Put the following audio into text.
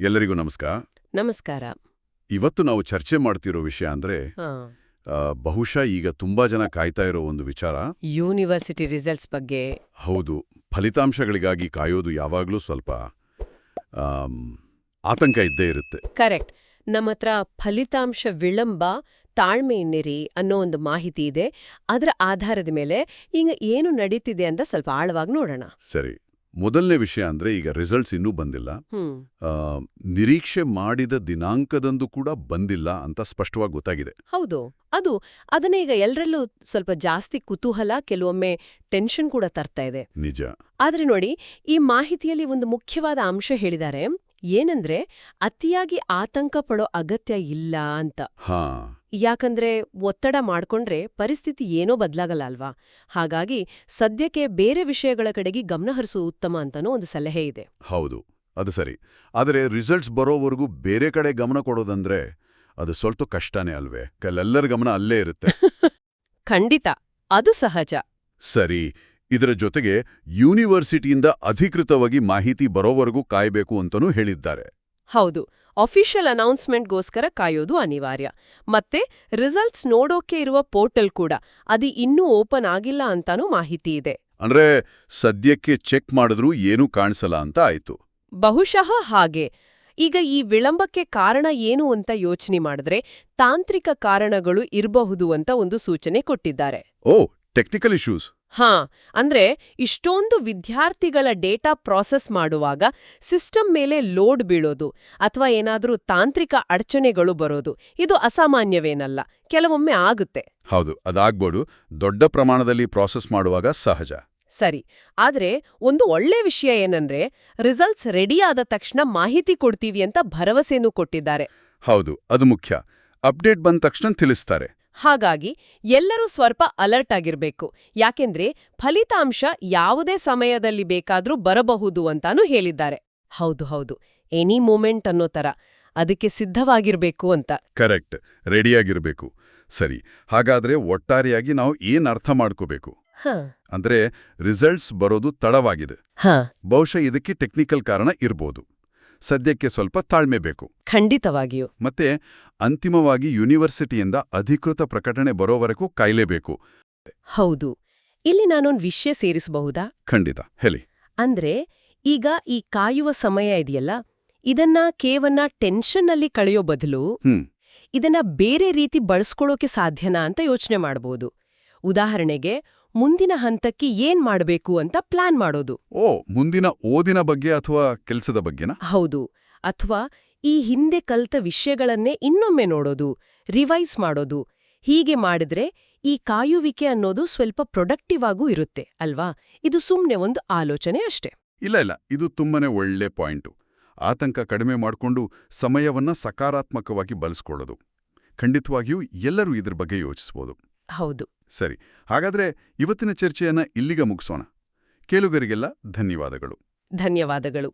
ಎಲ್ಲರಿಗೂ ನಮಸ್ಕಾರ. ನಮಸ್ಕಾರ. ಇವತ್ತು ನಾವು ಚರ್ಚೆ ಮಾಡ್ತಿರೋ ವಿಷಯ ಅಂದ್ರೆ ಹಾ. ಬಹುಶಃ ಈಗ ತುಂಬಾ ಜನ ಕಾಯ್ತಾ ಇರೋ ಒಂದು ವಿಚಾರ. ಯೂನಿವರ್ಸಿಟಿ ರಿಸಲ್ಟ್ಸ್ ಬಗ್ಗೆ. ಹೌದು, ಫಲಿತಾಂಶಗಳಿಗಾಗಿ ಕಾಯೋದು ಯಾವಾಗ್ಲೂ ಸ್ವಲ್ಪ ಆತಂಕ ಇದ್ದೇ ಇರುತ್ತೆ. ಕರೆಕ್ಟ್. ನಮ್ಮತ್ರ ಫಲಿತಾಂಶ ವಿಳಂಬ, ತಾಳ್ಮೆ ಇನ್ನಿರಿ ಅನ್ನೋ ಒಂದು ಮಾಹಿತಿ ಇದೆ. ಅದರ ಆಧಾರದ ಮೇಲೆ ಈಗ ಏನು ನಡೀತಿದೆ ಅಂತ ಸ್ವಲ್ಪ ಆಳವಾಗಿ ನೋಡೋಣ. ಸರಿ, ಮೊದಲನೇ ವಿಷಯ ಅಂದ್ರೆ ಈಗ ರಿಸಲ್ಟ್ಸ್ ಇನ್ನೂ ಬಂದಿಲ್ಲ. ನಿರೀಕ್ಷೆ ಮಾಡಿದ ದಿನಾಂಕದಂದು ಕೂಡ ಬಂದಿಲ್ಲ ಅಂತ ಸ್ಪಷ್ಟವಾಗಿ ಗೊತ್ತಾಗಿದೆ. ಹೌದು, ಅದನ್ನ ಈಗ ಎಲ್ಲರಲ್ಲೂ ಸ್ವಲ್ಪ ಜಾಸ್ತಿ ಕುತೂಹಲ, ಕೆಲವೊಮ್ಮೆ ಟೆನ್ಷನ್ ಕೂಡ ತರ್ತಾ ಇದೆ. ನಿಜ. ಆದ್ರೆ ನೋಡಿ, ಈ ಮಾಹಿತಿಯಲ್ಲಿ ಒಂದು ಮುಖ್ಯವಾದ ಅಂಶ ಹೇಳಿದ್ದಾರೆ. ಏನಂದ್ರೆ ಅತಿಯಾಗಿ ಆತಂಕ ಪಡೋ ಅಗತ್ಯ ಇಲ್ಲ ಅಂತ. ಯಾಕಂದ್ರೆ ಒತ್ತಡ ಮಾಡ್ಕೊಂಡ್ರೆ ಪರಿಸ್ಥಿತಿ ಏನೋ ಬದಲಾಗಲ್ಲ ಅಲ್ವಾ. ಹಾಗಾಗಿ ಸದ್ಯಕ್ಕೆ ಬೇರೆ ವಿಷಯಗಳ ಕಡೆಗೆ ಗಮನ ಹರಿಸುವ ಉತ್ತಮ ಅಂತನೂ ಒಂದು ಸಲಹೆ ಇದೆ. ಹೌದು, ಅದು ಸರಿ. ಆದರೆ ರಿಸಲ್ಟ್ಸ್ ಬರೋವರೆಗೂ ಬೇರೆ ಕಡೆ ಗಮನ ಕೊಡೋದಂದ್ರೆ ಅದು ಸ್ವಲ್ಪ ಕಷ್ಟನೇ ಅಲ್ವೇ? ಎಲ್ಲರ ಗಮನ ಅಲ್ಲೇ ಇರುತ್ತೆ. ಖಂಡಿತ, ಅದು ಸಹಜ. ಸರಿ, ಇದರ ಜೊತೆಗೆ ಯೂನಿವರ್ಸಿಟಿಯಿಂದ ಅಧಿಕೃತವಾಗಿ ಮಾಹಿತಿ ಬರೋವರೆಗೂ ಕಾಯಬೇಕು ಅಂತನೂ ಹೇಳಿದ್ದಾರೆ. ಹೌದು, ಅಫಿಷಿಯಲ್ ಅನೌನ್ಸ್ಮೆಂಟ್ಗೋಸ್ಕರ ಕಾಯೋದು ಅನಿವಾರ್ಯ. ಮತ್ತೆ ರಿಸಲ್ಟ್ಸ್ ನೋಡೋಕೆ ಇರುವ ಪೋರ್ಟಲ್ ಕೂಡ ಅದು ಇನ್ನೂ ಓಪನ್ ಆಗಿಲ್ಲ ಅಂತಾನೂ ಮಾಹಿತಿ ಇದೆ. ಅಂದ್ರೆ ಸದ್ಯಕ್ಕೆ ಚೆಕ್ ಮಾಡಿದ್ರೂ ಏನೂ ಕಾಣಿಸಲ್ಲ ಅಂತ ಆಯ್ತು. ಬಹುಶಃ ಹಾಗೆ. ಈಗ ಈ ವಿಳಂಬಕ್ಕೆ ಕಾರಣ ಏನು ಅಂತ ಯೋಚನೆ ಮಾಡಿದ್ರೆ ತಾಂತ್ರಿಕ ಕಾರಣಗಳು ಇರಬಹುದು ಅಂತ ಒಂದು ಸೂಚನೆ ಕೊಟ್ಟಿದ್ದಾರೆ. ಓ, ಟೆಕ್ನಿಕಲ್ ಇಶ್ಯೂಸ್. ಅಂದ್ರೆ ಇಷ್ಟೊಂದು ವಿದ್ಯಾರ್ಥಿಗಳ ಡೇಟಾ ಪ್ರಾಸೆಸ್ ಮಾಡುವಾಗ ಸಿಸ್ಟಮ್ ಮೇಲೆ ಲೋಡ್ ಬೀಳೋದು ಅಥವಾ ಏನಾದ್ರೂ ತಾಂತ್ರಿಕ ಅಡಚಣೆಗಳು ಬರೋದು ಇದು ಅಸಾಮಾನ್ಯವೇನಲ್ಲ, ಕೆಲವೊಮ್ಮೆ ಆಗುತ್ತೆ. ಹೌದು, ಅದಾಗ್ಬೋದು. ದೊಡ್ಡ ಪ್ರಮಾಣದಲ್ಲಿ ಪ್ರಾಸೆಸ್ ಮಾಡುವಾಗ ಸಹಜ. ಸರಿ, ಆದ್ರೆ ಒಂದು ಒಳ್ಳೆ ವಿಷಯ ಏನಂದ್ರೆ ರಿಸಲ್ಟ್ಸ್ ರೆಡಿ ಆದ ತಕ್ಷಣ ಮಾಹಿತಿ ಕೊಡ್ತೀವಿ ಅಂತ ಭರವಸೆನೂ ಕೊಟ್ಟಿದ್ದಾರೆ. ಹೌದು, ಅದು ಮುಖ್ಯ. ಅಪ್ಡೇಟ್ ಬಂದ ತಕ್ಷಣ ತಿಳಿಸ್ತಾರೆ. ಹಾಗಾಗಿ ಎಲ್ಲರೂ ಸ್ವಲ್ಪ ಅಲರ್ಟ್ ಆಗಿರ್ಬೇಕು. ಯಾಕೆಂದ್ರೆ ಫಲಿತಾಂಶ ಯಾವುದೇ ಸಮಯದಲ್ಲಿ ಬೇಕಾದ್ರೂ ಬರಬಹುದು ಅಂತಾನೂ ಹೇಳಿದ್ದಾರೆ. ಹೌದು, ಎನಿ ಮೂಮೆಂಟ್ ಅನ್ನೋ ತರ. ಅದಕ್ಕೆ ಸಿದ್ಧವಾಗಿರ್ಬೇಕು ಅಂತ. ಕರೆಕ್ಟ್, ರೆಡಿಯಾಗಿರ್ಬೇಕು. ಸರಿ, ಹಾಗಾದ್ರೆ ಒಟ್ಟಾರೆಯಾಗಿ ನಾವು ಏನ್ ಅರ್ಥ ಮಾಡ್ಕೋಬೇಕು ಅಂದ್ರೆ ರಿಸಲ್ಟ್ಸ್ ಬರೋದು ತಡವಾಗಿದೆ. ಬಹುಶಃ ಇದಕ್ಕೆ ಟೆಕ್ನಿಕಲ್ ಕಾರಣ ಇರ್ಬೋದು. ಸದ್ಯಕ್ಕೆ ಸ್ವಲ್ಪ ತಾಳ್ಮೆ ಬೇಕು. ಖಂಡಿತವಾಗಿಯೂ. ಮತ್ತೆ ಅಂತಿಮವಾಗಿ ಯೂನಿವರ್ಸಿಟಿಯಿಂದ ಅಧಿಕೃತ ಪ್ರಕಟಣೆ ಬರೋವರೆಗೂ ಕಾಯಲೇಬೇಕು. ಹೌದು, ಇಲ್ಲಿ ನಾನೊಂದು ವಿಷಯ ಸೇರಿಸಬಹುದಾ? ಖಂಡಿತ, ಹೇಳಿ. ಅಂದ್ರೆ ಈಗ ಈ ಕಾಯುವ ಸಮಯ ಇದೆಯಲ್ಲ, ಇದನ್ನ ಕೇವಲ ಟೆನ್ಷನ್ನಲ್ಲಿ ಕಳೆಯೋ ಬದಲು ಇದನ್ನ ಬೇರೆ ರೀತಿ ಬಳಸ್ಕೊಳ್ಳೋಕೆ ಸಾಧ್ಯನಾ ಅಂತ ಯೋಚನೆ ಮಾಡಬಹುದು. ಉದಾಹರಣೆಗೆ ಮುಂದಿನ ಹಂತಕ್ಕೆ ಏನ್ ಮಾಡಬೇಕು ಅಂತ ಪ್ಲಾನ್ ಮಾಡೋದು. ಓ, ಮುಂದಿನ ಓದಿನ ಬಗ್ಗೆ ಅಥವಾ ಕೆಲಸದ ಬಗ್ಗೆನಾ? ಹೌದು, ಅಥವಾ ಈ ಹಿಂದೆ ಕಲ್ತ ವಿಷಯಗಳನ್ನೇ ಇನ್ನೊಮ್ಮೆ ನೋಡೋದು, ರಿವೈಸ್ ಮಾಡೋದು. ಹೀಗೆ ಮಾಡಿದ್ರೆ ಈ ಕಾಯುವಿಕೆ ಅನ್ನೋದು ಸ್ವಲ್ಪ ಪ್ರೊಡಕ್ಟಿವ್ ಆಗೂ ಇರುತ್ತೆ ಅಲ್ವಾ? ಇದು ಸುಮ್ನೆ ಒಂದು ಆಲೋಚನೆ ಅಷ್ಟೇ. ಇಲ್ಲ, ಇದು ತುಂಬಾನೇ ಒಳ್ಳೆ ಪಾಯಿಂಟು. ಆತಂಕ ಕಡಿಮೆ ಮಾಡಿಕೊಂಡು ಸಮಯವನ್ನ ಸಕಾರಾತ್ಮಕವಾಗಿ ಬಳಸ್ಕೊಳ್ಳೋದು. ಖಂಡಿತವಾಗಿಯೂ ಎಲ್ಲರೂ ಇದ್ರ ಬಗ್ಗೆ ಯೋಚಿಸ್ಬೋದು. ಹೌದು. ಸರಿ, ಹಾಗಾದ್ರೆ ಇವತ್ತಿನ ಚರ್ಚೆಯನ್ನ ಇಲ್ಲಿಗೆ ಮುಗಿಸೋಣ. ಕೇಳುಗರಿಗೆಲ್ಲ ಧನ್ಯವಾದಗಳು. ಧನ್ಯವಾದಗಳು.